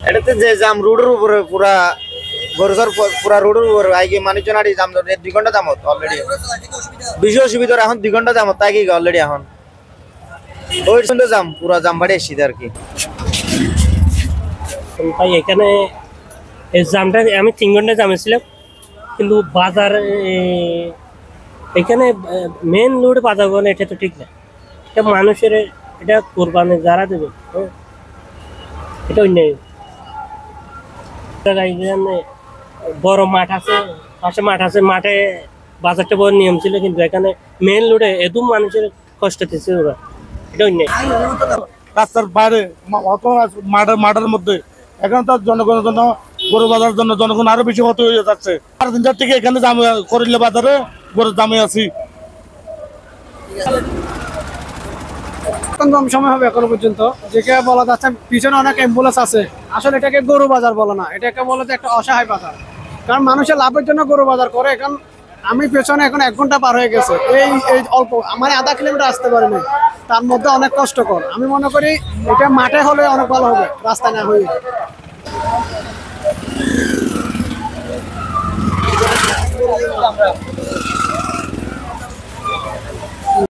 এটাতে যে জাম রোডের উপরে পুরা গরুসর পুরা রোডের উপরে আইগে মানুষজনারি জাম 2 ঘন্টা জামত অলরেডি বেশি অসুবিধা এখন 2 ঘন্টা জামত তাই কি অলরেডি এখন ওই সুন্দর জাম পুরা জাম বাড়ি এসেছে আর কি। ভাই এখানে এই জামটা আমি 3 ঘন্টা জামে ছিলাম, কিন্তু বাজার এখানে মেন রোড বাজার বলে এটা তো ঠিক না। এটা মানুষের এটা কোরবানি যারা দেবে এটা অন্যায়। বড় মাঠ আছে, পাশে মাঠ আছে, মাঠে বাজারটা বড় নিয়ম ছিল, কিন্তু এখানে মেন রোডে এত মানুষের কষ্ট দিচ্ছে ওরা, এটা অন্যায়। রাস্তার বাইরে মাঠের মধ্যে এখন তার জনগণের জন্য গরু বাজারের জন্য জনগণ আরো বেশি ক্ষতি হয়ে যাচ্ছে। 3-4 থেকে এখানে করিলে বাজারে গরুর দামে আছি। কম সময় হবে এখনো পর্যন্ত, যেটা বলা যাচ্ছে পিছনে অনেক অ্যাম্বুলেন্স আছে, আসলে এটাকে গরু বাজার বলে না, এটাকে বলে যে একটা অসহায় বাজার। কারণ মানুষের লাভের জন্য গরু বাজার করে। এখন আমি পেছনে এখন 1 ঘন্টা পার হয়ে গেছে, এই অল্প আমার আধা কিলোমিটার আসতে পারিনি, তার মধ্যে অনেক কষ্টকর। আমি মনে করি এটা মাঠে হলে অনেক ভালো হবে, রাস্তায় না হয়ে।